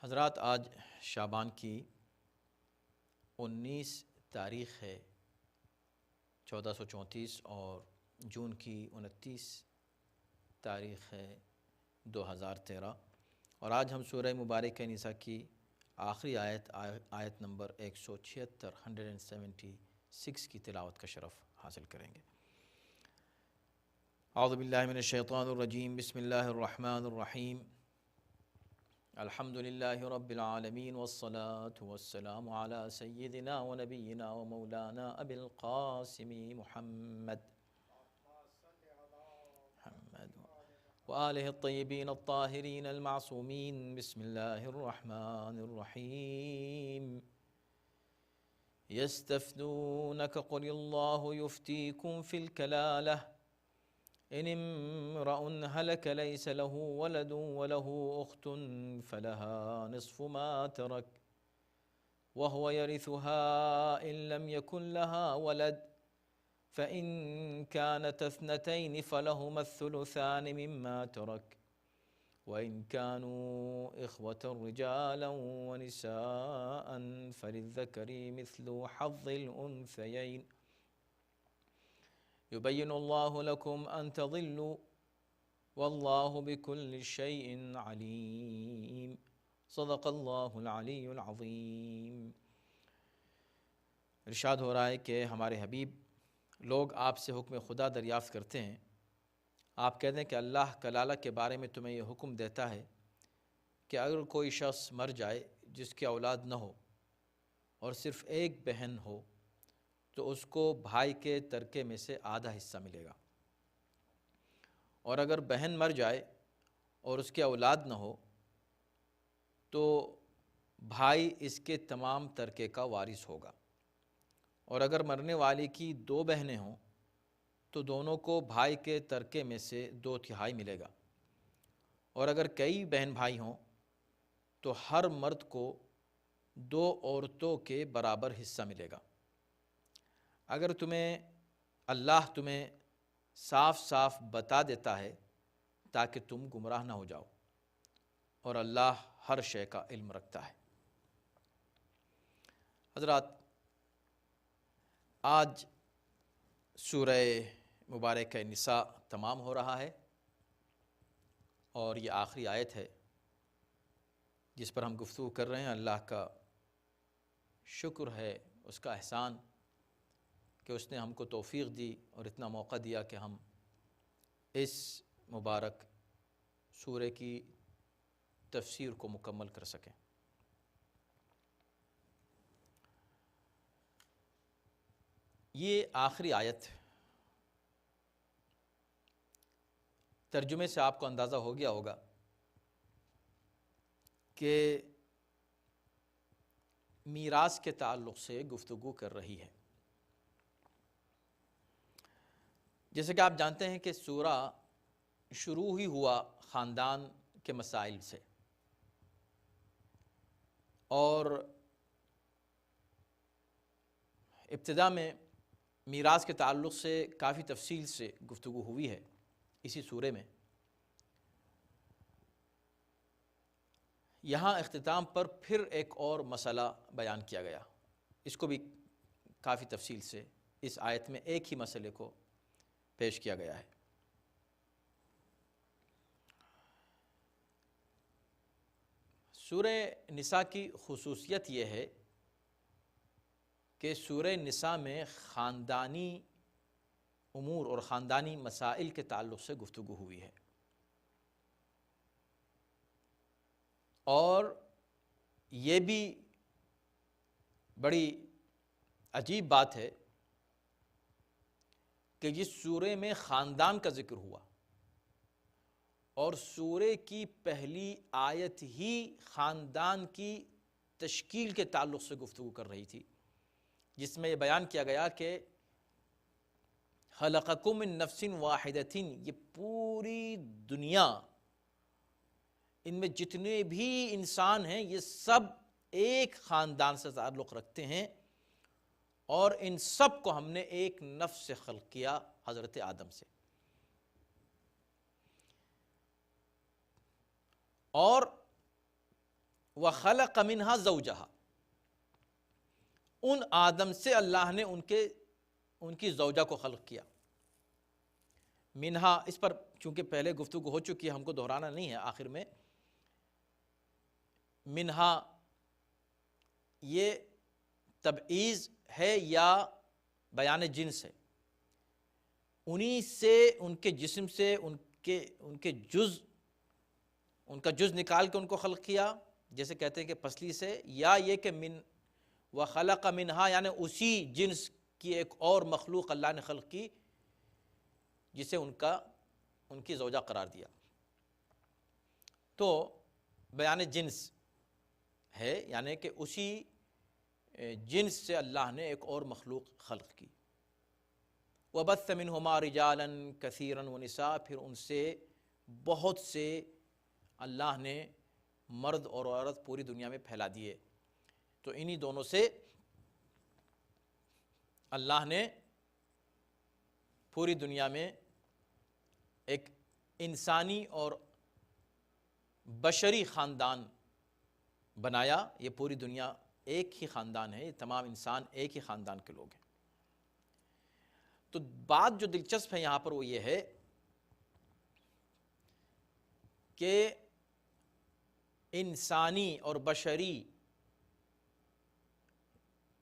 حضرات، آج شعبان کی 19 تاریخ ہے 1434 اور جون کی 29 تاریخ ہے 2013، اور آج ہم سورہ مبارکہ نساء کی آخری آیت نمبر 176 کی تلاوت کا شرف حاصل کریں گے۔ اعوذ باللہ من الشیطان الرجیم، بسم اللہ الرحمن الرحیم، الحمد للہ رب العالمین والصلاة والسلام علی سیدنا و نبینا و مولانا ابی القاسم محمد وآلہ الطیبین الطاہرین المعصومین۔ بسم اللہ الرحمن الرحیم، یستفتونک قل اللہ یفتیکم فی الکلالہ ان امرأ هلك ليس له ولد وله أخت فلها نصف ما ترك وهو يرثها إن لم يكن لها ولد فإن كانت اثنتين فلهما الثلثان مما ترك وإن كانوا إخوة رجالا ونساء فللذكر مثل حظ الأنثيين يبين الله لكم أن تضلوا والله بكل شيء عليم، صدق اللہ العلی العظیم۔ ارشاد ہو رہا ہے کہ ہمارے حبیب، لوگ آپ سے حکم خدا دریافت کرتے ہیں، آپ کہتے ہیں کہ اللہ کلالہ کے بارے میں تمہیں یہ حکم دیتا ہے کہ اگر کوئی شخص مر جائے جس کی اولاد نہ ہو اور صرف ایک بہن ہو تو اس کو بھائی کے ترکے میں سے آدھا حصہ ملے گا، اور اگر بہن مر جائے اور اس کے اولاد نہ ہو تو بھائی اس کے تمام ترکے کا وارث ہوگا، اور اگر مرنے والی کی 2 بہنیں ہوں تو دونوں کو بھائی کے ترکے میں سے 2/3 ملے گا، اور اگر کئی بہن بھائی ہوں تو ہر مرد کو 2 عورتوں کے برابر حصہ ملے گا۔ اگر اللہ تمہیں صاف صاف بتا دیتا ہے تاکہ تم گمراہ نہ ہو جاؤ، اور اللہ ہر شے کا علم رکھتا ہے۔ حضرات، آج سورہ مبارکہ نساء تمام ہو رہا ہے، اور یہ آخری آیت ہے جس پر ہم گفتگو کر رہے ہیں۔ اللہ کا شکر ہے، اس کا احسان کہ اس نے ہم کو توفیق دی اور اتنا موقع دیا کہ ہم اس مبارک سورہ کی تفسیر کو مکمل کر سکیں۔ یہ آخری آیت، ترجمے سے آپ کو اندازہ ہو گیا ہوگا کہ میراث کے تعلق سے گفتگو کر رہی ہے۔ جیسے کہ آپ جانتے ہیں کہ سورہ شروع ہی ہوا خاندان کے مسائل سے، اور ابتدا میں میراث کے تعلق سے کافی تفصیل سے گفتگو ہوئی ہے اسی سورے میں۔ یہاں اختتام پر پھر ایک اور مسئلہ بیان کیا گیا، اس کو بھی کافی تفصیل سے اس آیت میں ایک ہی مسئلے کو پیش کیا گیا ہے۔ سورہ نساء کی خصوصیت یہ ہے کہ سورہ نساء میں خاندانی امور اور خاندانی مسائل کے تعلق سے گفتگو ہوئی ہے، اور یہ بھی بڑی عجیب بات ہے کہ جس سورے میں خاندان کا ذکر ہوا اور سورے کی پہلی آیت ہی خاندان کی تشکیل کے تعلق سے گفتگو کر رہی تھی، جس میں یہ بیان کیا گیا کہ خلقکم من نفس واحدۃ، یہ پوری دنیا، ان میں جتنے بھی انسان ہیں یہ سب ایک خاندان سے تعلق رکھتے ہیں، اور ان سب کو ہم نے ایک نفس سے خلق کیا، حضرت آدم سے۔ اور وَخَلَقَ مِنْهَا زَوْجَهَا، ان آدم سے اللہ نے ان کی زوجہ کو خلق کیا. منہا، اس پر چونکہ پہلے گفتگو ہو چکی ہے، ہم کو دہرانا نہیں ہے. آخر میں منہا یہ تبعیض ہے یا بیان جنس ہے. انہی سے، ان کے جسم سے، ان کے جز، ان کا جز نکال کے ان کو خلق کیا، جیسے کہتے ہیں کہ پسلی سے. یا یہ کہ من وخلق منہا یعنی اسی جنس کی ایک اور مخلوق اللہ نے خلق کی جسے ان کی زوجہ قرار دیا. تو بیان جنس ہے، یعنی کہ اسی جنس سے اللہ نے ایک اور مخلوق خلق کی. وَبَثَّ مِنْهُمَا رِجَالًا كَثِيرًا وَنِسَاءً، پھر ان سے بہت سے اللہ نے مرد اور عورت پوری دنیا میں پھیلا دیے. تو انہی دونوں سے اللہ نے پوری دنیا میں ایک انسانی اور بشری خاندان بنایا. یہ پوری دنیا ایک ہی خاندان ہے، یہ تمام انسان ایک ہی خاندان کے لوگ ہیں. تو بات جو دلچسپ ہے یہاں پر وہ یہ ہے کہ انسانی اور بشری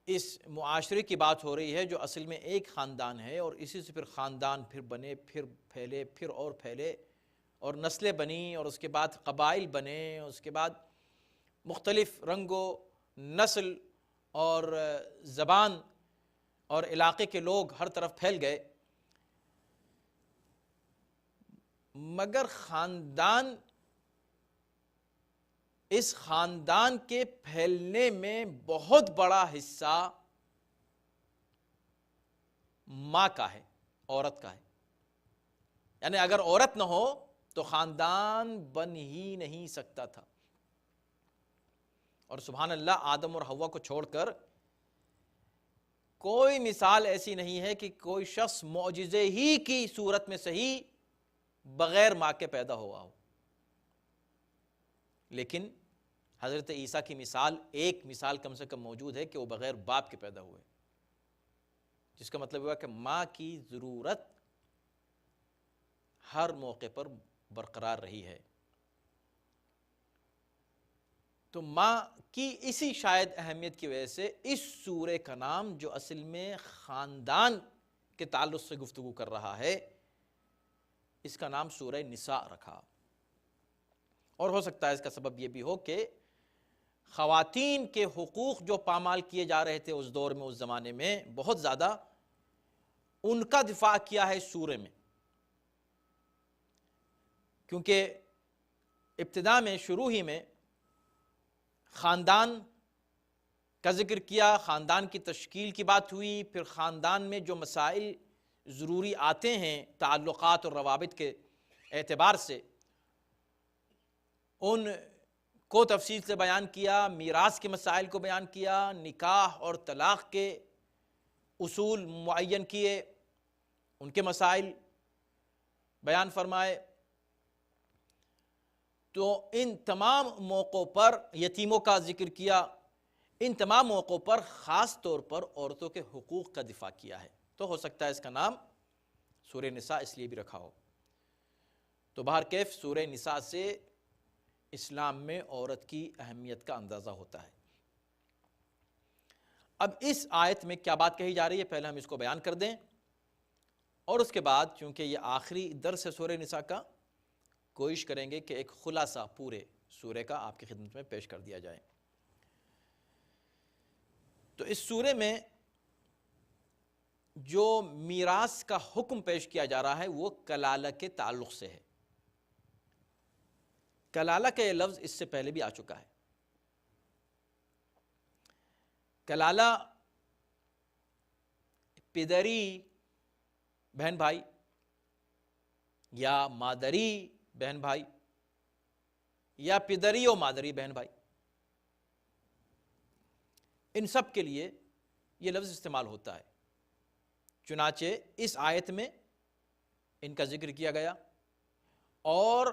اس معاشرے کی بات ہو رہی ہے جو اصل میں ایک خاندان ہے، اور اسی سے پھر خاندان پھر بنے، پھر پھیلے، پھر اور پھیلے، اور نسلیں بنیں، اور اس کے بعد قبائل بنے، اور اس کے بعد مختلف رنگ و نسل اور زبان اور علاقے کے لوگ ہر طرف پھیل گئے. مگر خاندان، اس خاندان کے پھیلنے میں بہت بڑا حصہ ماں کا ہے، عورت کا ہے. یعنی اگر عورت نہ ہو تو خاندان بن ہی نہیں سکتا تھا. اور سبحان اللہ، آدم اور حوا کو چھوڑ کر کوئی مثال ایسی نہیں ہے کہ کوئی شخص معجزے ہی کی صورت میں صحیح بغیر ماں کے پیدا ہوا ہو. لیکن حضرت عیسیٰ کی مثال، ایک مثال کم سے کم موجود ہے کہ وہ بغیر باپ کے پیدا ہوئے، جس کا مطلب ہوا کہ ماں کی ضرورت ہر موقع پر برقرار رہی ہے. تو ماں کی اسی شاید اہمیت کی وجہ سے اس سورہ کا نام، جو اصل میں خاندان کے تعلق سے گفتگو کر رہا ہے، اس کا نام سورہ نساء رکھا. اور ہو سکتا ہے اس کا سبب یہ بھی ہو کہ خواتین کے حقوق جو پامال کیے جا رہے تھے اس دور میں، اس زمانے میں بہت زیادہ، ان کا دفاع کیا ہے اس سورہ میں. کیونکہ ابتدا میں، شروع ہی میں خاندان کا ذکر کیا، خاندان کی تشکیل کی بات ہوئی، پھر خاندان میں جو مسائل ضروری آتے ہیں تعلقات اور روابط کے اعتبار سے، ان کو تفصیل سے بیان کیا، میراث کے مسائل کو بیان کیا، نکاح اور طلاق کے اصول معین کیے، ان کے مسائل بیان فرمائے. تو ان تمام موقعوں پر یتیموں کا ذکر کیا، ان تمام موقعوں پر خاص طور پر عورتوں کے حقوق کا دفاع کیا ہے. تو ہو سکتا ہے اس کا نام سورہ نساء اس لیے بھی رکھا ہو. تو بہرکیف سورہ نساء سے اسلام میں عورت کی اہمیت کا اندازہ ہوتا ہے. اب اس آیت میں کیا بات کہی جا رہی ہے، پہلے ہم اس کو بیان کر دیں، اور اس کے بعد چونکہ یہ آخری درس ہے سورہ نساء کا، کوشش کریں گے کہ ایک خلاصہ پورے سورہ کا آپ کی خدمت میں پیش کر دیا جائے. تو اس سورہ میں جو میراث کا حکم پیش کیا جا رہا ہے وہ کلالہ کے تعلق سے ہے. کلالہ کا یہ لفظ اس سے پہلے بھی آ چکا ہے. کلالہ پدری بہن بھائی یا مادری بہن بھائی یا پدری و مادری بہن بھائی، ان سب کے لیے یہ لفظ استعمال ہوتا ہے. چنانچہ اس آیت میں ان کا ذکر کیا گیا، اور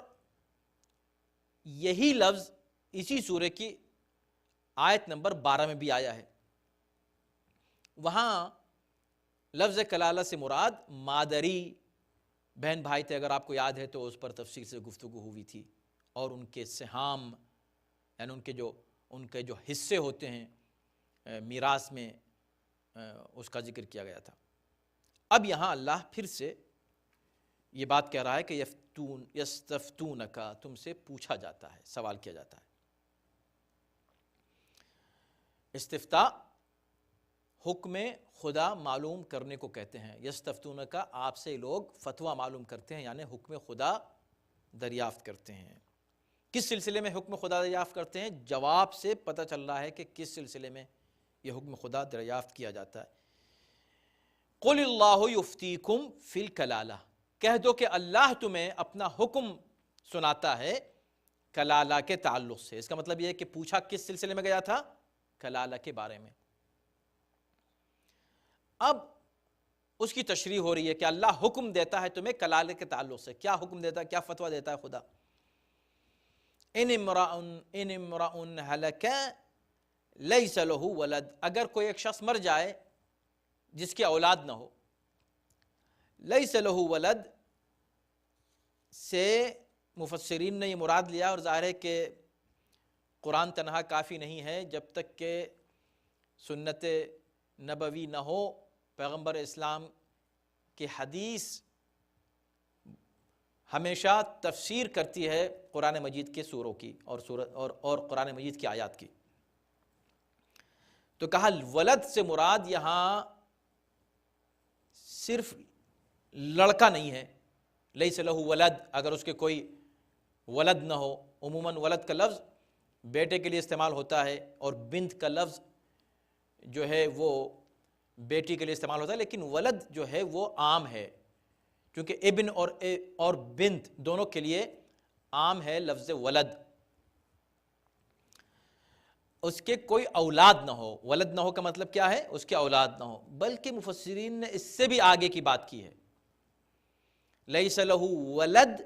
یہی لفظ اسی سورہ کی آیت نمبر 12 میں بھی آیا ہے. وہاں لفظ کلالہ سے مراد مادری بہن بھائی تھے. اگر آپ کو یاد ہے تو اس پر تفصیل سے گفتگو ہوئی تھی. اور ان کے سہام یعنی ان کے جو حصے ہوتے ہیں میراث میں اس کا ذکر کیا گیا تھا. اب یہاں اللہ پھر سے یہ بات کہہ رہا ہے کہ یستفتونک، تم سے پوچھا جاتا ہے، سوال کیا جاتا ہے. استفتاء حکم خدا معلوم کرنے کو کہتے ہیں. یستفتونک، آپ سے لوگ فتویٰ معلوم کرتے ہیں، یعنی حکم خدا دریافت کرتے ہیں. کس سلسلے میں حکم خدا دریافت کرتے ہیں؟ جواب سے پتہ چل رہا ہے کہ کس سلسلے میں یہ حکم خدا دریافت کیا جاتا ہے. قل اللہ یفتیکم فی الکلالہ، کہہ دو کہ اللہ تمہیں اپنا حکم سناتا ہے کلالہ کے تعلق سے. اس کا مطلب یہ ہے کہ پوچھا کس سلسلے میں گیا تھا؟ کلالہ کے بارے میں. اب اس کی تشریح ہو رہی ہے کہ اللہ حکم دیتا ہے تمہیں کلالہ کے تعلق سے. کیا حکم دیتا ہے، کیا فتویٰ دیتا ہے خدا؟ ان امرأ ہلک لیس لہ ولد، اگر کوئی ایک شخص مر جائے جس کی اولاد نہ ہو. لیس لہ ولد سے مفسرین نے یہ مراد لیا، اور ظاہر ہے کہ قرآن تنہا کافی نہیں ہے. جب تک کہ سنت نبوی نہ ہو، پیغمبر اسلام کی حدیث ہمیشہ تفسیر کرتی ہے قرآن مجید کے سوروں کی اور قرآن مجید کی آیات کی. تو کہا ولد سے مراد یہاں صرف لڑکا نہیں ہے. لیس لہ ولد، اگر اس کے کوئی ولد نہ ہو. عموماً ولد کا لفظ بیٹے کے لیے استعمال ہوتا ہے، اور بنت کا لفظ جو ہے وہ بیٹی کے لیے استعمال ہوتا ہے. لیکن ولد جو ہے وہ عام ہے، کیونکہ ابن اور بنت دونوں کے لیے عام ہے لفظ ولد. اس کے کوئی اولاد نہ ہو. ولد نہ ہو کا مطلب کیا ہے؟ اس کے اولاد نہ ہو. بلکہ مفسرین نے اس سے بھی آگے کی بات کی ہے. لیس لہ ولد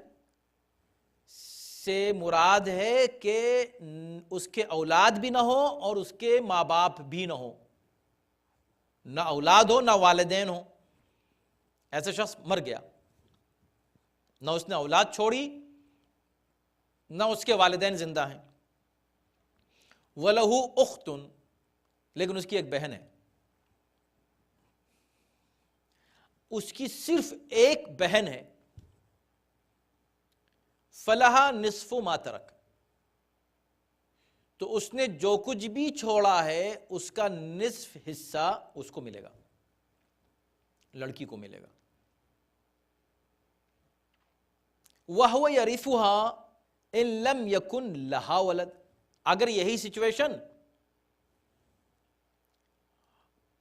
سے مراد ہے کہ اس کے اولاد بھی نہ ہو اور اس کے ماں باپ بھی نہ ہو. نہ اولاد ہو نہ والدین ہو. ایسا شخص مر گیا، نہ اس نے اولاد چھوڑی نہ اس کے والدین زندہ ہیں. وَلَهُ أُخْتٌ، لیکن اس کی ایک بہن ہے. اس کی صرف ایک بہن ہے. فَلَهَا نِصْفُ مَا تَرَكَ، تو اس نے جو کچھ بھی چھوڑا ہے اس کا نصف حصہ اس کو ملے گا، لڑکی کو ملے گا. وَهُوَ يَرِثُهَا إِن لَمْ يَكُنْ لَهَا وَلَدٌ، اگر یہی سچویشن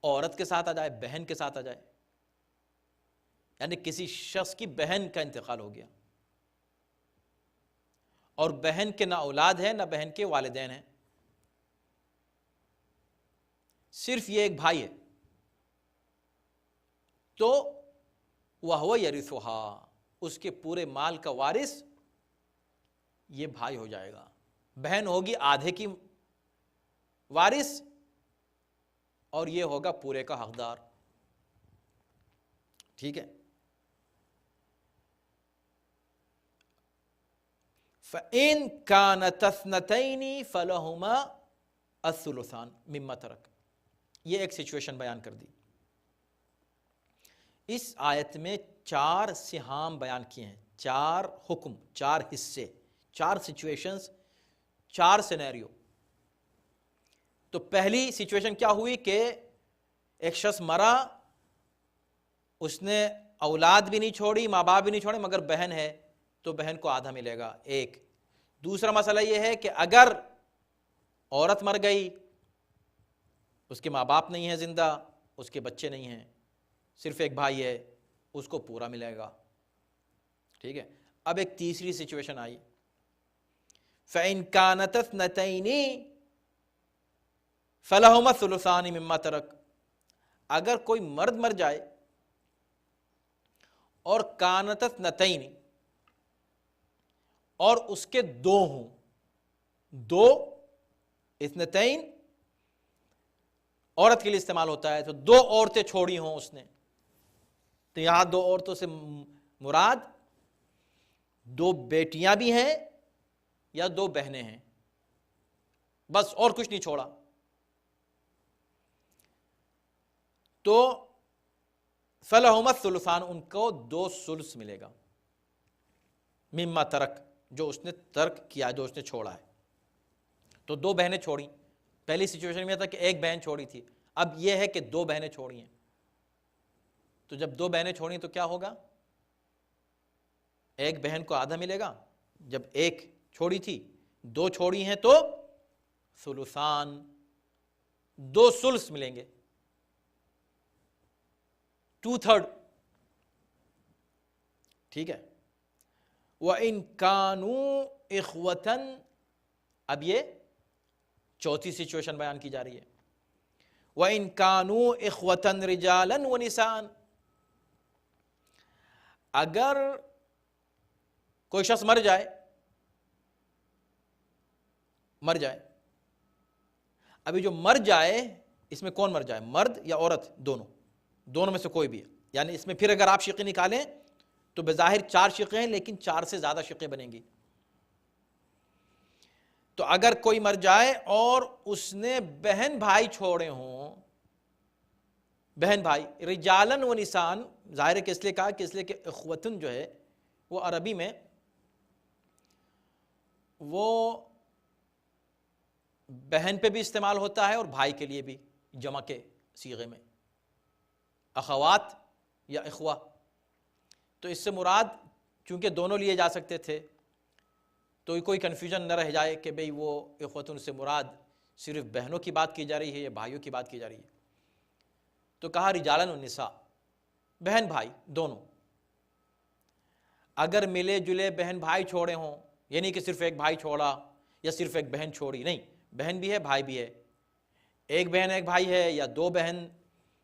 عورت کے ساتھ آ جائے، بہن کے ساتھ آ جائے، یعنی کسی شخص کی بہن کا انتقال ہو گیا اور بہن کے نہ اولاد ہے نہ بہن کے والدین ہیں، صرف یہ ایک بھائی ہے، تو وَهُوَ يَرِثُهَا، اس کے پورے مال کا وارث یہ بھائی ہو جائے گا. بہن ہوگی آدھے کی وارث اور یہ ہوگا پورے کا حقدار. ٹھیک ہے. فَإِن كَانَتْ اثْنَتَيْنِ فَلَهُمَا الثُّلُثَانِ مِمَّا تَرَكَ، یہ ایک سچویشن بیان کر دی. اس آیت میں 4 سہام بیان کیے ہیں، 4 حکم، 4 حصے، 4 سچویشنز، 4 سینیریو. تو پہلی سچویشن کیا ہوئی کہ ایک شخص مرا، اس نے اولاد بھی نہیں چھوڑی، ماں باپ بھی نہیں چھوڑے، مگر بہن ہے تو بہن کو آدھا ملے گا. ایک دوسرا مسئلہ یہ ہے کہ اگر عورت مر گئی، اس کے ماں باپ نہیں ہیں زندہ، اس کے بچے نہیں ہیں، صرف ایک بھائی ہے، اس کو پورا ملے گا. ٹھیک ہے. اب ایک تیسری سچویشن آئی، فَإِن كَانَتْ اثْنَتَيْنِ فَلَهُمَا الثُّلُثَانِ مِمَّا تَرَكَ، اگر کوئی مرد مر جائے اور كَانَتْ اثْنَتَيْنِ اور اس کے 2 ہوں، 2 اثنتین عورت کے لیے استعمال ہوتا ہے، تو 2 عورتیں چھوڑی ہوں اس نے، تو یہاں 2 عورتوں سے مراد 2 بیٹیاں بھی ہیں یا 2 بہنیں ہیں، بس اور کچھ نہیں چھوڑا. تو فَلَهُمَا الثُّلُثَانُ، ان کو 2 ثلث ملے گا، مما ترک، جو اس نے ترک کیا، جو اس نے چھوڑا ہے. تو 2 بہنیں چھوڑی، پہلی سچویشن میں تھا کہ 1 بہن چھوڑی تھی، اب یہ ہے کہ 2 بہنیں چھوڑی ہیں. تو جب 2 بہنیں چھوڑی تو کیا ہوگا؟ 1 بہن کو آدھا ملے گا، جب 1 چھوڑی تھی، 2 چھوڑی ہیں تو ثلثان، 2 ثلث ملیں گے، 2/3. ٹھیک ہے. وَإِن كَانُوا إِخْوَةً، اب یہ چوتھی سچویشن بیان کی جا رہی ہے. وَإِن كَانُوا إِخْوَةً رِجَالًا وَنِسَاءً، اگر کوئی شخص مر جائے، ابھی جو مر جائے اس میں کون مر جائے، مرد یا عورت؟ دونوں میں سے کوئی بھی ہے. یعنی اس میں پھر اگر آپ شقیں نکالیں تو بظاہر 4 شقیں ہیں، لیکن 4 سے زیادہ شقیں بنیں گی. تو اگر کوئی مر جائے اور اس نے بہن بھائی چھوڑے ہوں، بہن بھائی، رجالن و نسان، ظاہر ہے کہ اس لیے کہا کہ اس لیے کہ اخوتن جو ہے وہ عربی میں وہ بہن پہ بھی استعمال ہوتا ہے اور بھائی کے لیے بھی، جمع کے صیغے میں، اخوات یا اخوہ. تو اس سے مراد چونکہ دونوں لیے جا سکتے تھے تو کوئی کنفیوژن نہ رہ جائے کہ بھئی وہ اخوتن سے مراد صرف بہنوں کی بات کی جا رہی ہے یا بھائیوں کی بات کی جا رہی ہے. تو کہا رجالن والنساء، بہن بھائی دونوں. اگر ملے جلے بہن بھائی چھوڑے ہوں، یعنی کہ صرف ایک بھائی چھوڑا یا صرف ایک بہن چھوڑی، نہیں، بہن بھی ہے بھائی بھی ہے، ایک بہن ایک بھائی ہے یا 2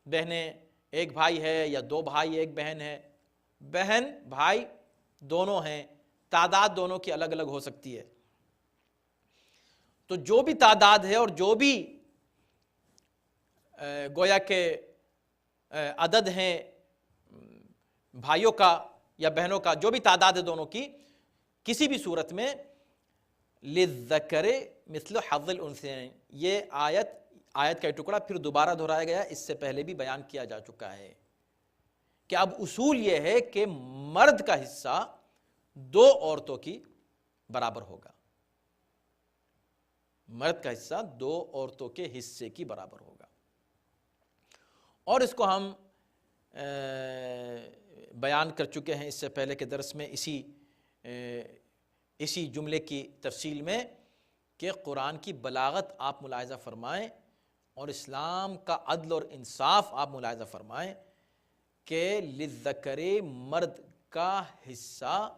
بہنیں ایک بھائی ہے یا 2 بھائی ایک بہن ہے، بہن بھائی دونوں ہیں، تعداد دونوں کی الگ الگ ہو سکتی ہے. تو جو بھی تعداد ہے اور جو بھی گویا کہ عدد ہیں بھائیوں کا یا بہنوں کا، جو بھی تعداد ہے دونوں کی، کسی بھی صورت میں للذکر مثل حظ الانثیین، یہ آیت کا ٹکڑا پھر دوبارہ دہرایا گیا، اس سے پہلے بھی بیان کیا جا چکا ہے کہ اب اصول یہ ہے کہ مرد کا حصہ 2 عورتوں کی برابر ہوگا، مرد کا حصہ 2 عورتوں کے حصے کی برابر ہوگا. اور اس کو ہم بیان کر چکے ہیں اس سے پہلے کے درس میں، اسی جملے کی تفصیل میں، کہ قرآن کی بلاغت آپ ملاحظہ فرمائیں اور اسلام کا عدل اور انصاف آپ ملاحظہ فرمائیں کہ للذکر، مرد کا حصہ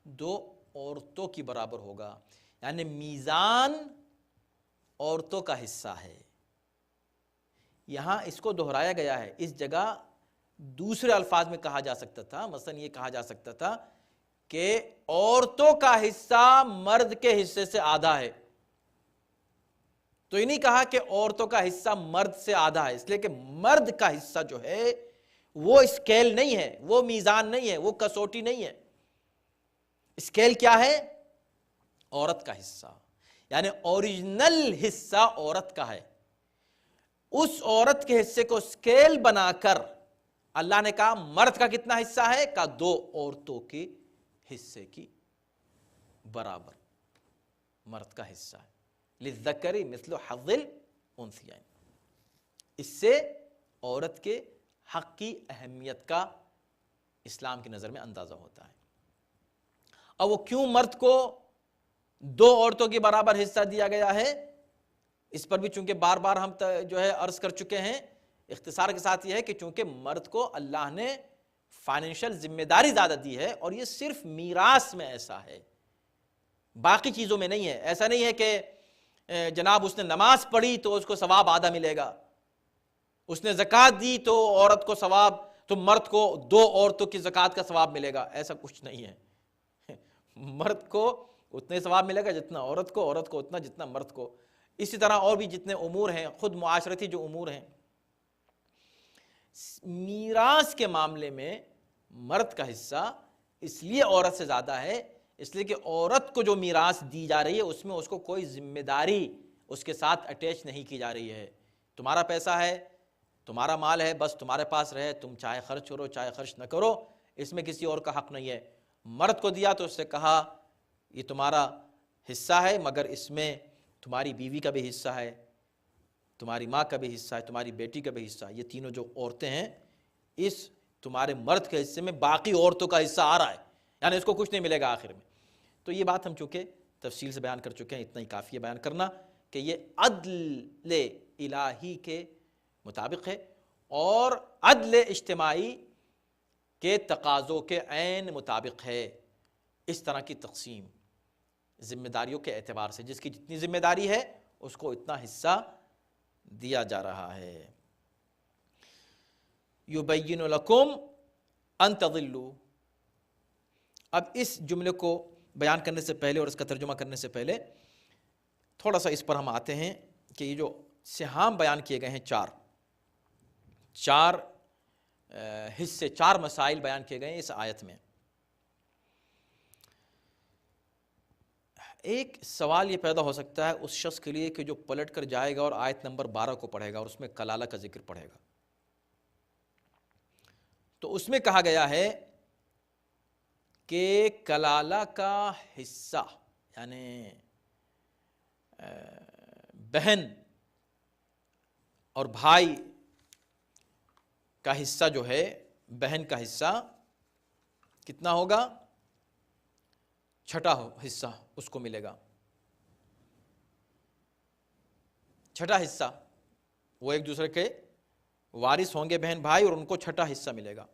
2 عورتوں کی برابر ہوگا، یعنی میزان عورتوں کا حصہ ہے. یہاں اس کو دہرایا گیا ہے، اس جگہ دوسرے الفاظ میں کہا جا سکتا تھا، مثلا یہ کہا جا سکتا تھا کہ عورتوں کا حصہ مرد کے حصے سے آدھا ہے. تو یہ نہیں کہا کہ عورتوں کا حصہ مرد سے آدھا ہے، اس لیے کہ مرد کا حصہ جو ہے وہ اسکیل نہیں ہے، وہ میزان نہیں ہے، وہ کسوٹی نہیں ہے. اسکیل کیا ہے؟ عورت کا حصہ، یعنی اوریجنل حصہ عورت کا ہے. اس عورت کے حصے کو اسکیل بنا کر اللہ نے کہا مرد کا کتنا حصہ ہے؟ کہا 2 عورتوں کے حصے کی برابر مرد کا حصہ ہے. للذکر مثل حظ الانثیین. اس سے عورت کے حق کی اہمیت کا اسلام کی نظر میں اندازہ ہوتا ہے. اب وہ کیوں مرد کو 2 عورتوں کے برابر حصہ دیا گیا ہے، اس پر بھی چونکہ بار بار ہم جو ہے عرض کر چکے ہیں. اختصار کے ساتھ یہ ہے کہ چونکہ مرد کو اللہ نے فائنینشل ذمہ داری زیادہ دی ہے، اور یہ صرف میراث میں ایسا ہے، باقی چیزوں میں نہیں ہے. ایسا نہیں ہے کہ جناب اس نے نماز پڑھی تو اس کو ثواب آدھا ملے گا، اس نے زکوٰۃ دی تو عورت کو ثواب، تو مرد کو 2 عورتوں کی زکوٰۃ کا ثواب ملے گا، ایسا کچھ نہیں ہے. مرد کو اتنے ثواب ملے گا جتنا عورت کو اتنا جتنا مرد کو. اسی طرح اور بھی جتنے امور ہیں، خود معاشرتی جو امور ہیں، میراث کے معاملے میں مرد کا حصہ اس لیے عورت سے زیادہ ہے، اس لیے کہ عورت کو جو میراث دی جا رہی ہے اس میں اس کو کوئی ذمہ داری اس کے ساتھ اٹیچ نہیں کی جا رہی ہے۔ تمہارا پیسہ ہے، تمہارا مال ہے، بس تمہارے پاس رہے، تم چاہے خرچ کرو چاہے خرچ نہ کرو، اس میں کسی اور کا حق نہیں ہے۔ مرد کو دیا تو اس سے کہا یہ تمہارا حصہ ہے، مگر اس میں تمہاری بیوی کا بھی حصہ ہے، تمہاری ماں کا بھی حصہ ہے، تمہاری بیٹی کا بھی حصہ ہے، یہ تینوں جو عورتیں ہیں اس تمہارے مرد کے حصے میں باقی عورتوں کا حصہ آ رہا ہے، یعنی اس کو کچھ نہیں ملے گا آخر میں۔ تو یہ بات ہم چونکہ تفصیل سے بیان کر چکے ہیں، اتنا ہی کافی ہے بیان کرنا کہ یہ عدل الہی کے مطابق ہے اور عدل اجتماعی کے تقاضوں کے عین مطابق ہے۔ اس طرح کی تقسیم ذمہ داریوں کے اعتبار سے، جس کی جتنی ذمہ داری ہے اس کو اتنا حصہ دیا جا رہا ہے۔ یبین لکم ان تضلوا۔ اب اس جملے کو بیان کرنے سے پہلے اور اس کا ترجمہ کرنے سے پہلے تھوڑا سا اس پر ہم آتے ہیں کہ یہ جو سہام بیان کیے گئے ہیں، چار حصے، چار مسائل بیان کیے گئے ہیں اس آیت میں۔ ایک سوال یہ پیدا ہو سکتا ہے اس شخص کے لیے کہ جو پلٹ کر جائے گا اور آیت نمبر 12 کو پڑھے گا اور اس میں کلالہ کا ذکر پڑھے گا، تو اس میں کہا گیا ہے کہ کلالہ کا حصہ یعنی بہن اور بھائی کا حصہ جو ہے، بہن کا حصہ کتنا ہوگا؟ چھٹا حصہ اس کو ملے گا، چھٹا حصہ۔ وہ ایک دوسرے کے وارث ہوں گے بہن بھائی، اور ان کو چھٹا حصہ ملے گا۔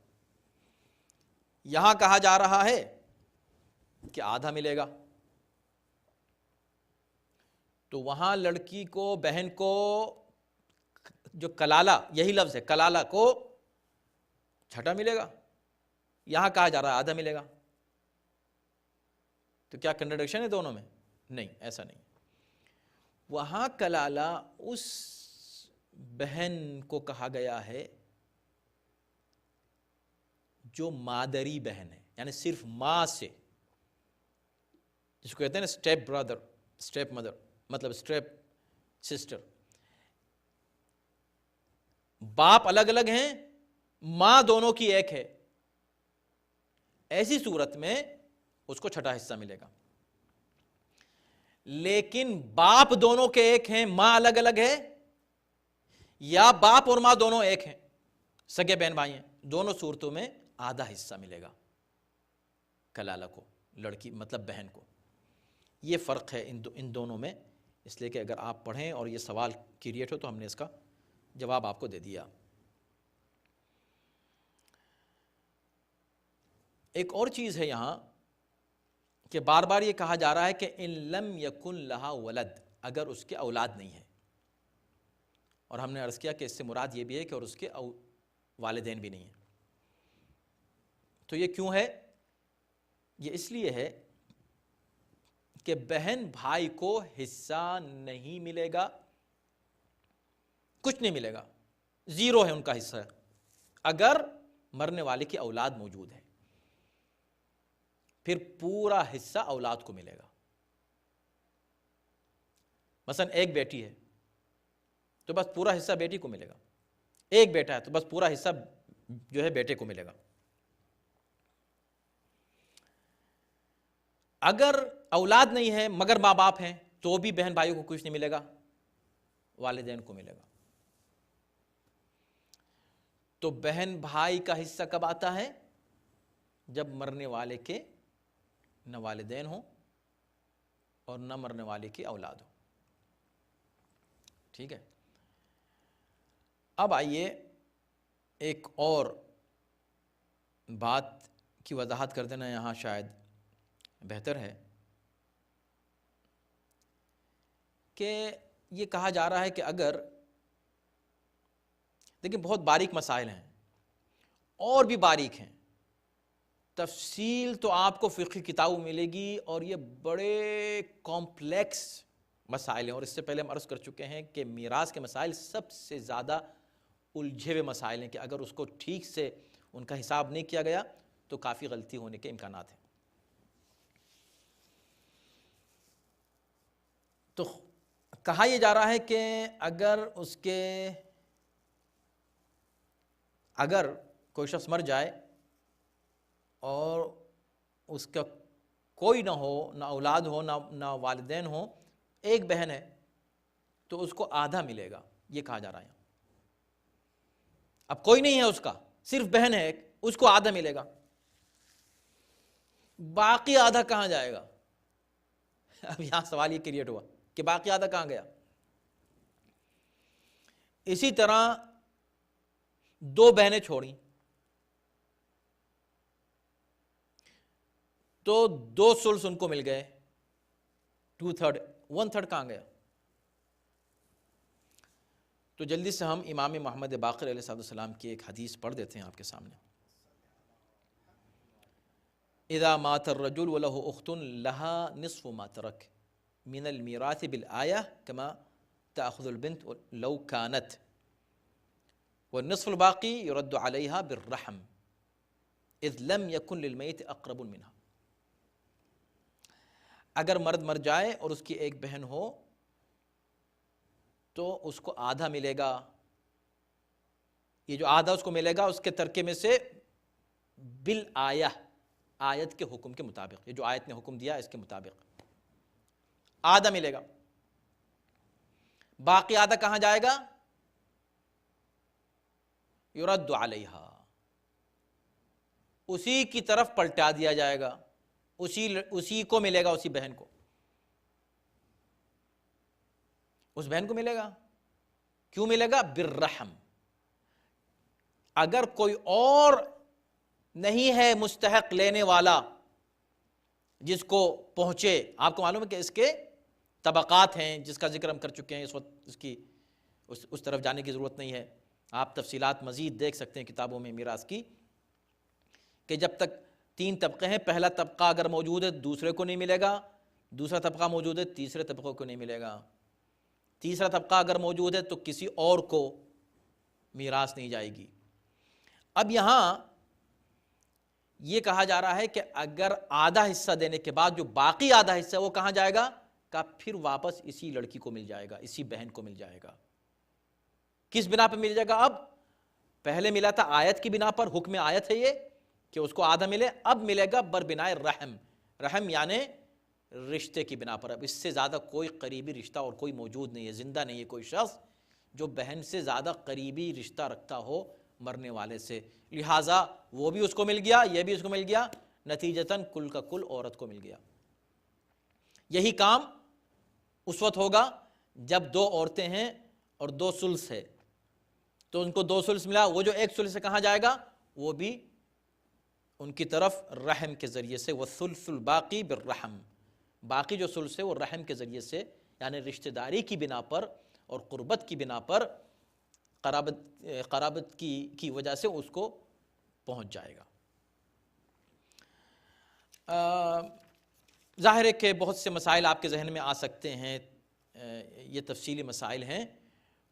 یہاں کہا جا رہا ہے کہ آدھا ملے گا، تو وہاں لڑکی کو، بہن کو، جو کلالہ، یہی لفظ ہے، کلالہ کو چھٹا ملے گا، یہاں کہا جا رہا ہے آدھا ملے گا۔ تو کیا کنٹرڈکشن ہے دونوں میں؟ نہیں، ایسا نہیں۔ وہاں کلالہ اس بہن کو کہا گیا ہے جو مادری بہن ہے، یعنی صرف ماں سے، جس کو کہتے ہیں نا اسٹیپ برادر، اسٹیپ مدر، مطلب اسٹیپ سسٹر۔ باپ الگ الگ ہیں، ماں دونوں کی ایک ہے، ایسی صورت میں اس کو چھٹا حصہ ملے گا۔ لیکن باپ دونوں کے ایک ہیں، ماں الگ الگ ہے، یا باپ اور ماں دونوں ایک ہیں، سگے بہن بھائی ہیں، دونوں صورتوں میں آدھا حصہ ملے گا کلالہ کو، لڑکی مطلب بہن کو۔ یہ فرق ہے ان دونوں میں، اس لیے کہ اگر آپ پڑھیں اور یہ سوال کریٹ ہو تو ہم نے اس کا جواب آپ کو دے دیا۔ ایک اور چیز ہے یہاں کہ بار بار یہ کہا جا رہا ہے کہ ان لم یکن لہا ولد، اگر اس کے اولاد نہیں ہے، اور ہم نے عرض کیا کہ اس سے مراد یہ بھی ہے کہ اور اس کے والدین بھی نہیں ہیں۔ تو یہ کیوں ہے؟ یہ اس لیے ہے کہ بہن بھائی کو حصہ نہیں ملے گا، کچھ نہیں ملے گا، زیرو ہے ان کا حصہ، اگر مرنے والے کی اولاد موجود ہے، پھر پورا حصہ اولاد کو ملے گا۔ مثلا ایک بیٹی ہے تو بس پورا حصہ بیٹی کو ملے گا، ایک بیٹا ہے تو بس پورا حصہ جو ہے بیٹے کو ملے گا۔ اگر اولاد نہیں ہے مگر ماں باپ ہیں تو بھی بہن بھائیوں کو کچھ نہیں ملے گا، والدین کو ملے گا۔ تو بہن بھائی کا حصہ کب آتا ہے؟ جب مرنے والے کے نہ والدین ہوں اور نہ مرنے والے کی اولاد ہو۔ ٹھیک ہے، اب آئیے ایک اور بات کی وضاحت کر دینا یہاں شاید بہتر ہے کہ یہ کہا جا رہا ہے کہ اگر، دیکھیں بہت باریک مسائل ہیں اور بھی باریک ہیں، تفصیل تو آپ کو فقہ کتابوں ملے گی، اور یہ بڑے کمپلیکس مسائل ہیں، اور اس سے پہلے ہم عرض کر چکے ہیں کہ میراث کے مسائل سب سے زیادہ الجھے ہوئے مسائل ہیں کہ اگر اس کو ٹھیک سے ان کا حساب نہیں کیا گیا تو کافی غلطی ہونے کے امکانات ہیں۔ تو کہا یہ جا رہا ہے کہ اگر کوئی شخص مر جائے اور اس کا کوئی نہ ہو، نہ اولاد ہو، نہ والدین ہو، ایک بہن ہے، تو اس کو آدھا ملے گا، یہ کہا جا رہا ہے۔ اب کوئی نہیں ہے اس کا، صرف بہن ہے ایک، اس کو آدھا ملے گا، باقی آدھا کہاں جائے گا؟ اب یہاں سوال یہ کریٹ ہوا کہ باقی آدھا کہاں گیا؟ اسی طرح دو بہنیں چھوڑیں تو 2/3 ان کو مل گئے، 2/3 1/3 کہاں گیا؟ تو جلدی سے ہم امام محمد باقر علیہ السلام کی ایک حدیث پڑھ دیتے ہیں آپ کے سامنے۔ اذا مات الرجل وله اخت لها نصف ما ترك من الميراث بالآية كما تأخذ البنت لو كانت والنصف الباقي يرد عليها بالرحم اذ لم يكن للميت اقرب منها۔ اگر مرد مر جائے اور اس کی ایک بہن ہو تو اس کو آدھا ملے گا، یہ جو آدھا اس کو ملے گا اس کے ترکے میں سے بالآیہ، آیت کے حکم کے مطابق، یہ جو آیت نے حکم دیا اس کے مطابق آدھا ملے گا۔ باقی آدھا کہاں جائے گا؟ یرد علیہا، اسی کی طرف پلٹا دیا جائے گا، اسی کو ملے گا، اسی بہن کو، اس بہن کو ملے گا۔ کیوں ملے گا؟ بالرحم، اگر کوئی اور نہیں ہے مستحق لینے والا جس کو پہنچے، آپ کو معلوم ہے کہ اس کے طبقات ہیں جس کا ذکر ہم کر چکے ہیں، اس وقت اس طرف جانے کی ضرورت نہیں ہے، آپ تفصیلات مزید دیکھ سکتے ہیں کتابوں میں میراث کی، کہ جب تک 3 طبقے ہیں، پہلا طبقہ اگر موجود ہے دوسرے کو نہیں ملے گا، دوسرا طبقہ موجود ہے تیسرے طبقے کو نہیں ملے گا، تیسرا طبقہ اگر موجود ہے تو کسی اور کو میراث نہیں جائے گی۔ اب یہاں یہ کہا جا رہا ہے کہ اگر آدھا حصہ دینے کے بعد جو باقی آدھا حصہ ہے وہ کہاں جائے گا؟ کہ پھر واپس اسی لڑکی کو مل جائے گا، اسی بہن کو مل جائے گا۔ کس بنا پر مل جائے گا؟ اب پہلے ملا تھا آیت کی بنا پر، حکم آیت ہے یہ کہ اس کو آدھا ملے، اب ملے گا بربنائے رحم، رحم یعنی رشتے کی بنا پر۔ اب اس سے زیادہ کوئی قریبی رشتہ اور کوئی موجود نہیں ہے، زندہ نہیں ہے کوئی شخص جو بہن سے زیادہ قریبی رشتہ رکھتا ہو مرنے والے سے، لہٰذا وہ بھی اس کو مل گیا، یہ بھی اس کو مل گیا، نتیجتاً کل کا کل عورت کو مل گیا۔ یہی کام اس وقت ہوگا جب 2 عورتیں ہیں اور 2 ثلث ہے، تو ان کو 2 ثلث ملا، وہ جو 1 ثلث سے کہاں جائے گا؟ وہ بھی ان کی طرف رحم کے ذریعے سے، وَالثُّلْثُ الْبَاقِي بِالرَّحْمِ، باقی جو ثلث ہے وہ رحم کے ذریعے سے، یعنی رشتہ داری کی بنا پر اور قربت کی بنا پر، قرابت کی وجہ سے اس کو پہنچ جائے گا۔ ظاہر ہے کہ بہت سے مسائل آپ کے ذہن میں آ سکتے ہیں، یہ تفصیلی مسائل ہیں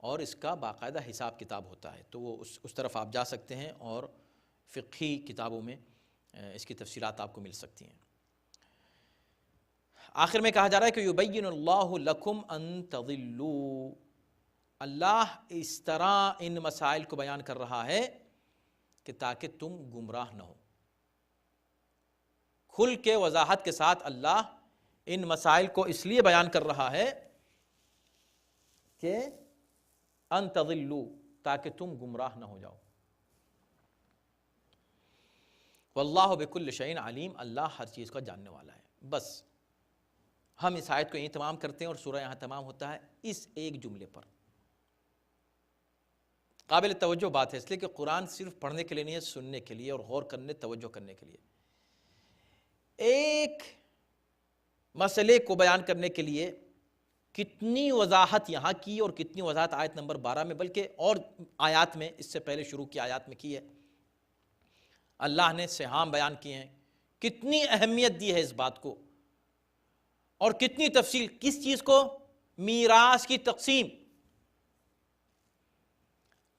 اور اس کا باقاعدہ حساب کتاب ہوتا ہے، تو وہ اس طرف آپ جا سکتے ہیں اور فقہی کتابوں میں اس کی تفصیلات آپ کو مل سکتی ہیں۔ آخر میں کہا جا رہا ہے کہ یبین اللہ لکم ان تضلوا، اللہ اس طرح ان مسائل کو بیان کر رہا ہے کہ تاکہ تم گمراہ نہ ہو۔ کھل کے وضاحت کے ساتھ اللہ ان مسائل کو اس لیے بیان کر رہا ہے کہ ان تضلوا، تاکہ تم گمراہ نہ ہو جاؤ۔ واللہ بکل شیء علیم، اللہ ہر چیز کا جاننے والا ہے۔ بس ہم اس آیت کو یہیں تمام کرتے ہیں اور سورہ یہاں تمام ہوتا ہے اس ایک جملے پر۔ قابل توجہ بات ہے، اس لیے کہ قرآن صرف پڑھنے کے لیے نہیں ہے، سننے کے لیے اور غور کرنے، توجہ کرنے کے لیے۔ ایک مسئلے کو بیان کرنے کے لیے کتنی وضاحت یہاں کی اور کتنی وضاحت آیت نمبر 12 میں، بلکہ اور آیات میں، اس سے پہلے شروع کی آیات میں کی ہے۔ اللہ نے سہام بیان کیے ہیں، کتنی اہمیت دی ہے اس بات کو، اور کتنی تفصیل، کس چیز کو؟ میراث کی تقسیم.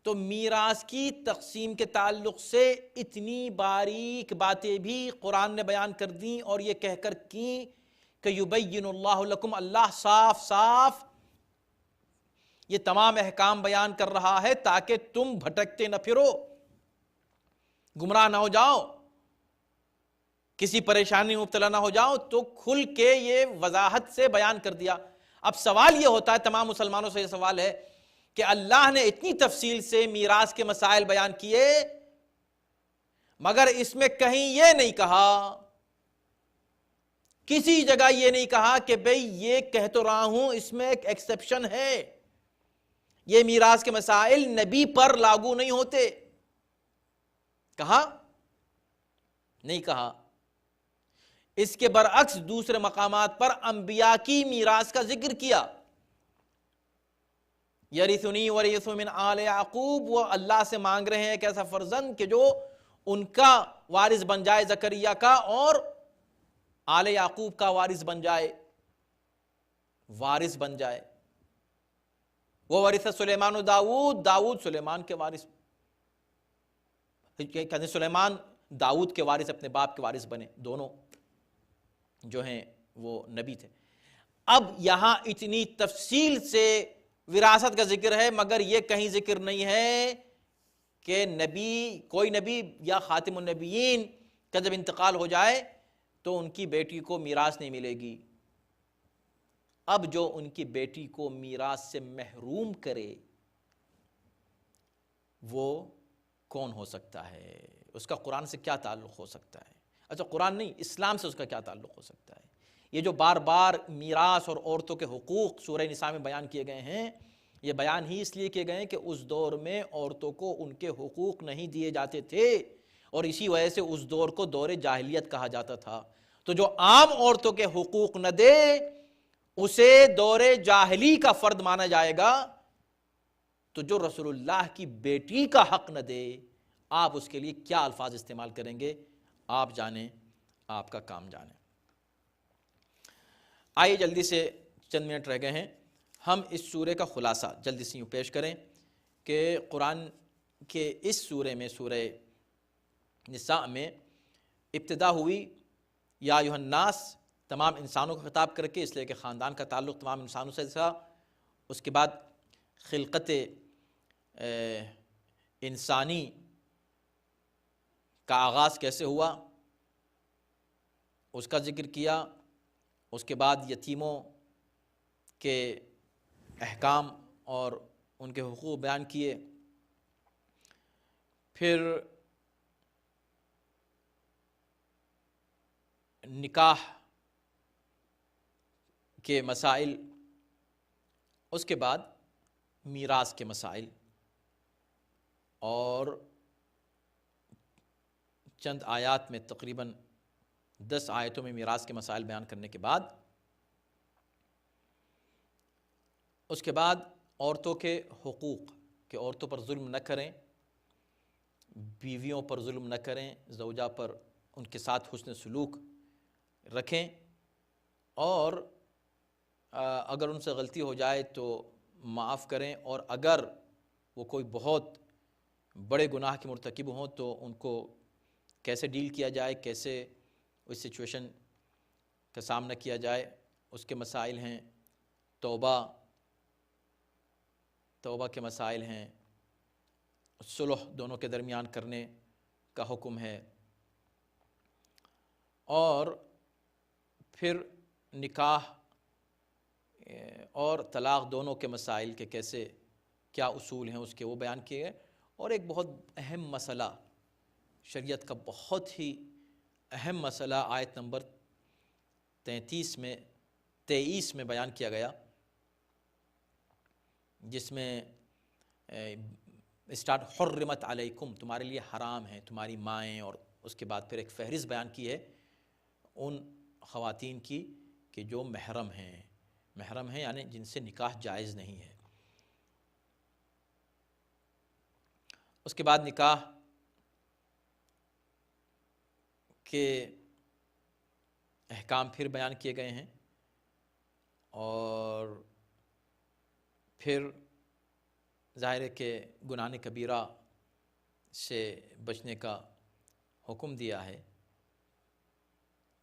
تو میراث کی تقسیم کے تعلق سے اتنی باریک باتیں بھی قرآن نے بیان کر دیں، اور یہ کہہ کر کی کہ یبین اللہ لکم، اللہ صاف صاف یہ تمام احکام بیان کر رہا ہے تاکہ تم بھٹکتے نہ پھرو، گمراہ نہ ہو جاؤ، کسی پریشانی میں مبتلا نہ ہو جاؤ. تو کھل کے یہ وضاحت سے بیان کر دیا. اب سوال یہ ہوتا ہے، تمام مسلمانوں سے یہ سوال ہے کہ اللہ نے اتنی تفصیل سے میراث کے مسائل بیان کیے، مگر اس میں کہیں یہ نہیں کہا، کسی جگہ یہ نہیں کہا کہ بھئی یہ کہہ تو رہا ہوں اس میں ایک ایکسیپشن ہے، یہ میراث کے مسائل نبی پر لاگو نہیں ہوتے. کہا نہیں کہا. اس کے برعکس دوسرے مقامات پر انبیاء کی میراث کا ذکر کیا. یرثنی ورث من آل یعقوب، وہ اللہ سے مانگ رہے ہیں ایک ایسا فرزند کہ جو ان کا وارث بن جائے، زکریا کا، اور آل یعقوب کا وارث بن جائے، وارث بن جائے. وہ ورث سلیمان و داود، داود سلیمان کے وارث، کہتے سلیمان داود کے وارث اپنے باپ کے وارث بنے، دونوں جو ہیں وہ نبی تھے. اب یہاں اتنی تفصیل سے وراثت کا ذکر ہے، مگر یہ کہیں ذکر نہیں ہے کہ نبی، کوئی نبی یا خاتم النبیین کا جب انتقال ہو جائے تو ان کی بیٹی کو میراث نہیں ملے گی. اب جو ان کی بیٹی کو میراث سے محروم کرے وہ کون ہو سکتا ہے؟ اس کا قرآن سے کیا تعلق ہو سکتا ہے؟ اچھا قرآن نہیں، اسلام سے اس کا کیا تعلق ہو سکتا ہے؟ یہ جو بار بار میراث اور عورتوں کے حقوق سورہ نساء میں بیان کیے گئے ہیں، یہ بیان ہی اس لیے کیے گئے ہیں کہ اس دور میں عورتوں کو ان کے حقوق نہیں دیے جاتے تھے، اور اسی وجہ سے اس دور کو دور جاہلیت کہا جاتا تھا. تو جو عام عورتوں کے حقوق نہ دے اسے دور جاہلی کا فرد مانا جائے گا. تو جو رسول اللہ کی بیٹی کا حق نہ دے، آپ اس کے لیے کیا الفاظ استعمال کریں گے؟ آپ جانیں، آپ کا کام جانیں. آئیے جلدی سے، چند منٹ رہ گئے ہیں، ہم اس سورے کا خلاصہ جلدی سے یوں پیش کریں کہ قرآن کے اس سورے میں، سورہ نساء میں ابتدا ہوئی یا ایھا الناس، تمام انسانوں کو خطاب کر کے، اس لیے کہ خاندان کا تعلق تمام انسانوں سے تھا. اس کے بعد خلقت انسانی کا آغاز کیسے ہوا اس کا ذکر کیا. اس کے بعد یتیموں کے احکام اور ان کے حقوق بیان کیے. پھر نکاح کے مسائل، اس کے بعد میراث کے مسائل، اور چند آیات میں، تقریباً 10 آیتوں میں میراث کے مسائل بیان کرنے کے بعد، اس کے بعد عورتوں کے حقوق کہ عورتوں پر ظلم نہ کریں، بیویوں پر ظلم نہ کریں، زوجہ پر ان کے ساتھ حسن سلوک رکھیں، اور اگر ان سے غلطی ہو جائے تو معاف کریں، اور اگر وہ کوئی بہت بڑے گناہ کے مرتکب ہوں تو ان کو کیسے ڈیل کیا جائے، کیسے اس سچویشن کا سامنا کیا جائے، اس کے مسائل ہیں. توبہ کے مسائل ہیں. صلح دونوں کے درمیان کرنے کا حکم ہے. اور پھر نکاح اور طلاق دونوں کے مسائل کے کیسے، کیا اصول ہیں اس کے، وہ بیان کیے گئے. اور ایک بہت اہم مسئلہ، شریعت کا بہت ہی اہم مسئلہ، آیت نمبر 23 میں بیان کیا گیا، جس میں اسٹارٹ حرمت علیکم، تمہارے لیے حرام ہے تمہاری مائیں، اور اس کے بعد پھر ایک فہرست بیان کی ہے ان خواتین کی کہ جو محرم ہیں یعنی جن سے نکاح جائز نہیں ہے. اس کے بعد نکاح کے احکام پھر بیان کیے گئے ہیں، اور پھر ظاہر ہے کہ گناہ کبیرہ سے بچنے کا حکم دیا ہے،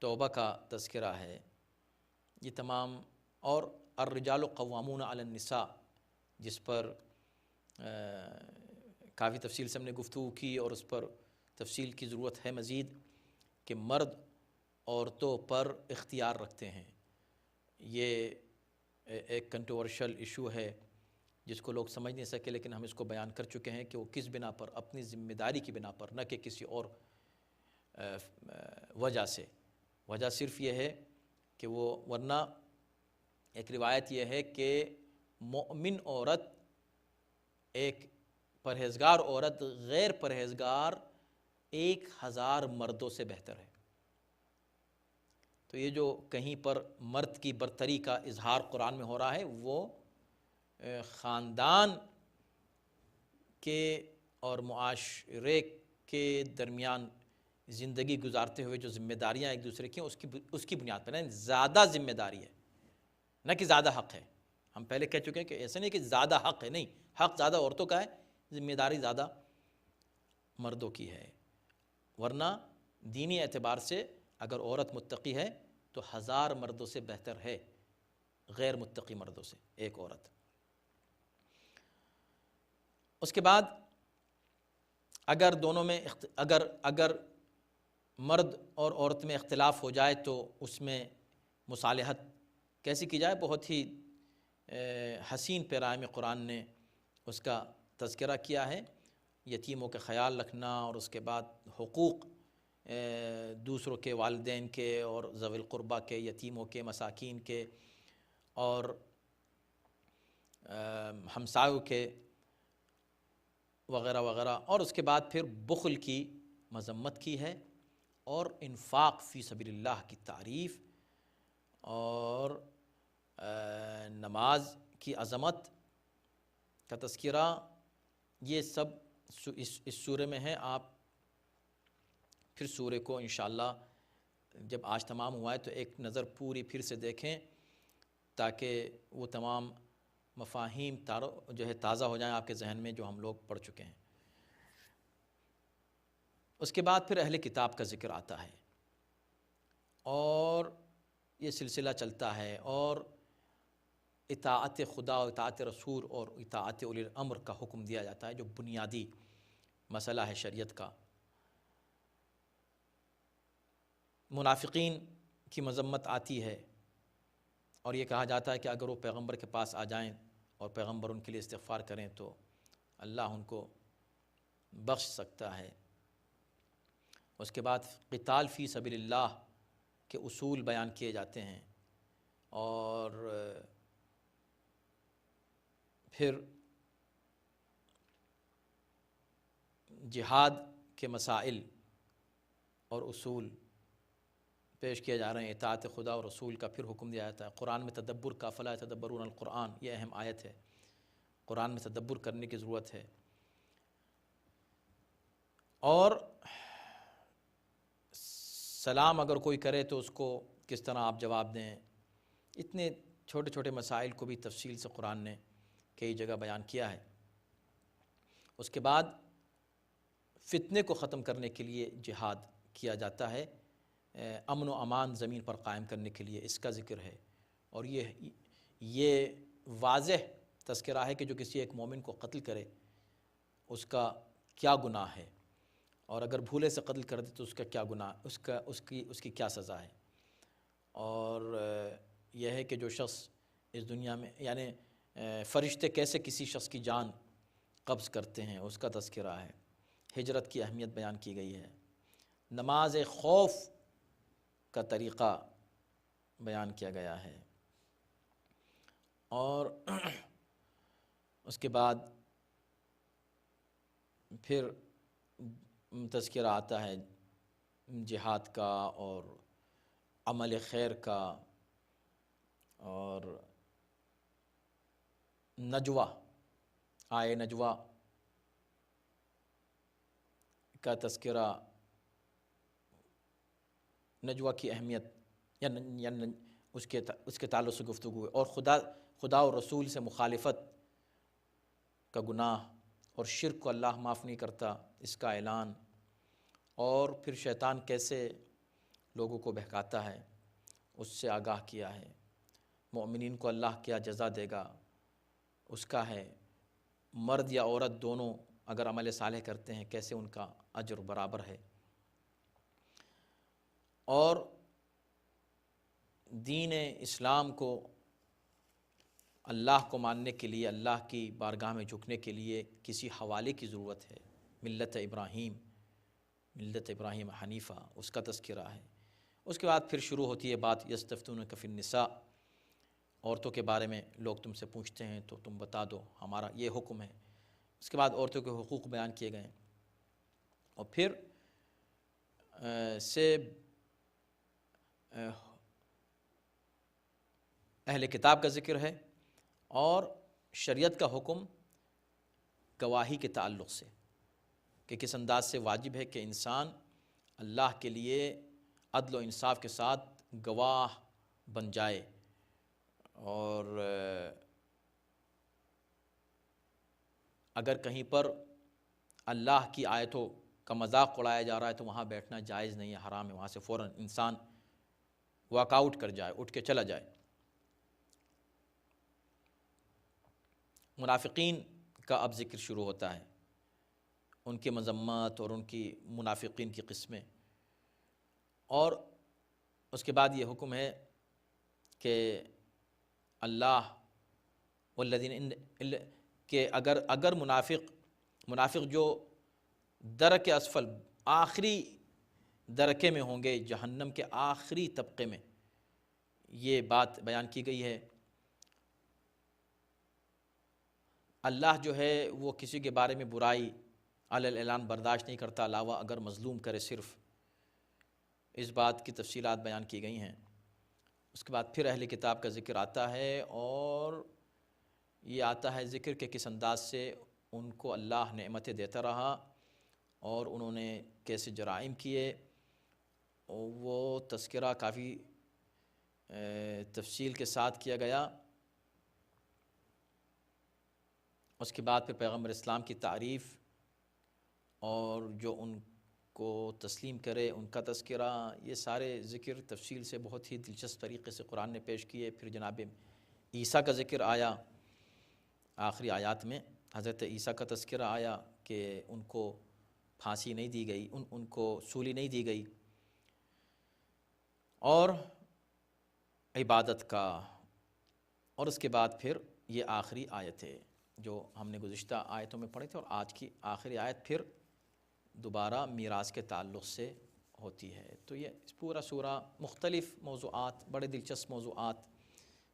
توبہ کا تذکرہ ہے، یہ تمام، اور الرجال قوامون علی النساء، جس پر کافی تفصیل سے ہم نے گفتگو کی، اور اس پر تفصیل کی ضرورت ہے مزید، کہ مرد عورتوں پر اختیار رکھتے ہیں۔ یہ ایک کنٹروورشل ایشو ہے جس کو لوگ سمجھ نہیں سکے، لیکن ہم اس کو بیان کر چکے ہیں کہ وہ کس بنا پر، اپنی ذمہ داری کی بنا پر، نہ کہ کسی اور وجہ سے۔ وجہ صرف یہ ہے کہ وہ، ورنہ ایک روایت یہ ہے کہ مومن عورت، ایک پرہیزگار عورت غیر پرہیزگار 1000 مردوں سے بہتر ہے۔ تو یہ جو کہیں پر مرد کی برتری کا اظہار قرآن میں ہو رہا ہے، وہ خاندان کے اور معاشرے کے درمیان زندگی گزارتے ہوئے جو ذمہ داریاں ایک دوسرے کی ہیں، اس کی بنیاد پر ہے، زیادہ ذمہ داری ہے، نہ کہ زیادہ حق ہے۔ ہم پہلے کہہ چکے ہیں کہ ایسا نہیں کہ زیادہ حق ہے، نہیں، حق زیادہ عورتوں کا ہے، ذمہ داری زیادہ مردوں کی ہے۔ ورنہ دینی اعتبار سے اگر عورت متقی ہے تو 1000 مردوں سے بہتر ہے غیر متقی مردوں سے ایک عورت۔ اس کے بعد اگر دونوں میں اگر مرد اور عورت میں اختلاف ہو جائے تو اس میں مصالحت کیسی کی جائے، بہت ہی حسین پیرائے میں قرآن نے اس کا تذکرہ کیا ہے۔ یتیموں کا خیال رکھنا، اور اس کے بعد حقوق دوسروں کے، والدین کے اور ذوی القربہ کے، یتیموں کے، مساکین کے اور ہمسایوں کے وغیرہ وغیرہ، اور اس کے بعد پھر بخل کی مذمت کی ہے، اور انفاق فی سبیل اللہ کی تعریف، اور نماز کی عظمت کا تذکرہ، یہ سب اس سورہ میں ہے۔ آپ پھر سورہ کو انشاءاللہ جب آج تمام ہوا ہے تو ایک نظر پوری پھر سے دیکھیں، تاکہ وہ تمام مفاہیم جو ہے تازہ ہو جائیں آپ کے ذہن میں جو ہم لوگ پڑھ چکے ہیں۔ اس کے بعد پھر اہل کتاب کا ذکر آتا ہے، اور یہ سلسلہ چلتا ہے، اور اطاعت خدا و اطاعت رسول اور اطاعت اولی الامر کا حکم دیا جاتا ہے، جو بنیادی مسئلہ ہے شریعت کا۔ منافقین کی مذمت آتی ہے، اور یہ کہا جاتا ہے کہ اگر وہ پیغمبر کے پاس آ جائیں اور پیغمبر ان کے لیے استغفار کریں تو اللہ ان کو بخش سکتا ہے۔ اس کے بعد قتال فی سبیل اللہ کے اصول بیان کیے جاتے ہیں، اور پھر جہاد کے مسائل اور اصول پیش کیے جا رہے ہیں۔ اطاعت خدا اور رسول کا پھر حکم دیا جاتا ہے۔ قرآن میں تدبر کا، فلا یتدبرون القرآن، یہ اہم آیت ہے، قرآن میں تدبر کرنے کی ضرورت ہے۔ اور سلام اگر کوئی کرے تو اس کو کس طرح آپ جواب دیں، اتنے چھوٹے چھوٹے مسائل کو بھی تفصیل سے قرآن نے کئی جگہ بیان کیا ہے۔ اس کے بعد فتنے کو ختم کرنے کے لیے جہاد کیا جاتا ہے، امن و امان زمین پر قائم کرنے کے لیے اس کا ذکر ہے، اور یہ واضح تذکرہ ہے کہ جو کسی ایک مومن کو قتل کرے اس کا کیا گناہ ہے، اور اگر بھولے سے قتل کر دے تو اس کا کیا گناہ، اس کی کیا سزا ہے، اور یہ ہے کہ جو شخص اس دنیا میں، یعنی فرشتے کیسے کسی شخص کی جان قبض کرتے ہیں اس کا تذکرہ ہے۔ ہجرت کی اہمیت بیان کی گئی ہے۔ نماز خوف کا طریقہ بیان کیا گیا ہے، اور اس کے بعد پھر تذکرہ آتا ہے جہاد کا اور عمل خیر کا، اور نجوہ، آئے نجوہ کا تذکرہ، نجوہ کی اہمیت یا اس کے تعلق سے گفتگو ہے، اور خدا اور رسول سے مخالفت کا گناہ اور شرک کو اللہ معاف نہیں کرتا، اس کا اعلان، اور پھر شیطان کیسے لوگوں کو بہکاتا ہے اس سے آگاہ کیا ہے۔ مومنین کو اللہ کیا جزا دے گا اس کا ہے، مرد یا عورت دونوں اگر عمل صالح کرتے ہیں کیسے ان کا اجر برابر ہے، اور دین اسلام کو اللہ کو ماننے کے لیے، اللہ کی بارگاہ میں جھکنے کے لیے کسی حوالے کی ضرورت ہے۔ ملت ابراہیم حنیفہ، اس کا تذکرہ ہے۔ اس کے بعد پھر شروع ہوتی ہے بات یستفتونک فی النساء، عورتوں کے بارے میں لوگ تم سے پوچھتے ہیں تو تم بتا دو ہمارا یہ حکم ہے۔ اس کے بعد عورتوں کے حقوق بیان کیے گئے، اور پھر اہل کتاب کا ذکر ہے، اور شریعت کا حکم گواہی کے تعلق سے کہ کس انداز سے واجب ہے کہ انسان اللہ کے لیے عدل و انصاف کے ساتھ گواہ بن جائے، اور اگر کہیں پر اللہ کی آیتوں کا مذاق اڑایا جا رہا ہے تو وہاں بیٹھنا جائز نہیں ہے، حرام ہے، وہاں سے فوراً انسان واک آؤٹ کر جائے، اٹھ کے چلا جائے۔ منافقین کا اب ذکر شروع ہوتا ہے، ان کی مذمت اور ان کی منافقین کی قسمیں، اور اس کے بعد یہ حکم ہے کہ اللہ والذین کہ اگر منافق جو درک اسفل، آخری درکے میں ہوں گے، جہنم کے آخری طبقے میں، یہ بات بیان کی گئی ہے۔ اللہ جو ہے وہ کسی کے بارے میں برائی علی الاعلان برداشت نہیں کرتا، علاوہ اگر مظلوم کرے صرف، اس بات کی تفصیلات بیان کی گئی ہیں۔ اس کے بعد پھر اہل کتاب کا ذکر آتا ہے، اور یہ آتا ہے ذکر کہ کس انداز سے ان کو اللہ نعمتیں دیتا رہا اور انہوں نے کیسے جرائم کیے، وہ تذکرہ کافی تفصیل کے ساتھ کیا گیا۔ اس کے بعد پھر پیغمبر اسلام کی تعریف، اور جو ان کو تسلیم کرے ان کا تذکرہ، یہ سارے ذکر تفصیل سے بہت ہی دلچسپ طریقے سے قرآن نے پیش کیے۔ پھر جناب عیسیٰ کا ذکر آیا، آخری آیات میں حضرت عیسیٰ کا تذکرہ آیا کہ ان کو پھانسی نہیں دی گئی، ان کو سولی نہیں دی گئی، اور عبادت کا، اور اس کے بعد پھر یہ آخری آیت ہے جو ہم نے گزشتہ آیتوں میں پڑھی تھی، اور آج کی آخری آیت پھر دوبارہ میراث کے تعلق سے ہوتی ہے۔ تو یہ پورا سورہ مختلف موضوعات، بڑے دلچسپ موضوعات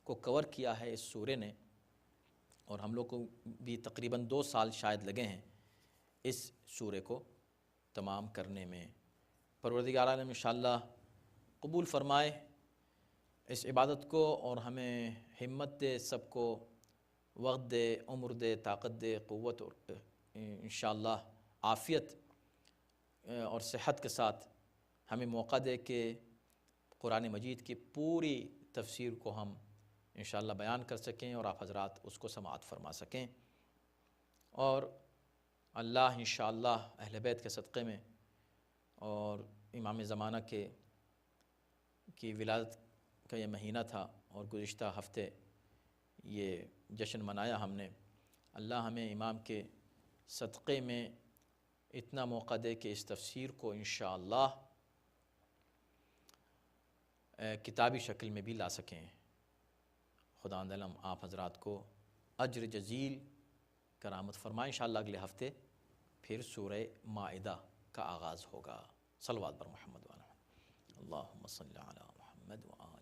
کو کور کیا ہے اس سورے نے، اور ہم لوگ کو بھی تقریباً 2 سال شاید لگے ہیں اس سورے کو تمام کرنے میں۔ پروردگار عالم انشاءاللہ قبول فرمائے اس عبادت کو، اور ہمیں ہمت دے، سب کو وقت دے، عمر دے، طاقت دے، قوت، اور انشاءاللہ عافیت اور صحت کے ساتھ ہمیں موقع دے کہ قرآن مجید کی پوری تفسیر کو ہم انشاءاللہ بیان کر سکیں، اور آپ حضرات اس کو سماعت فرما سکیں، اور اللہ انشاءاللہ اہل بیت کے صدقے میں اور امام زمانہ کی ولادت کا یہ مہینہ تھا، اور گزشتہ ہفتے یہ جشن منایا ہم نے، اللہ ہمیں امام کے صدقے میں اتنا موقع دے کہ اس تفسیر کو انشاءاللہ کتابی شکل میں بھی لا سکیں۔ خداوند عالم آپ حضرات کو اجر جزیل کرامت فرمائے۔ انشاءاللہ اگلے ہفتے پھر سورہ مائدہ کا آغاز ہوگا۔ صلوات بر محمد وعلی اللہم صلی علی محمد وعلی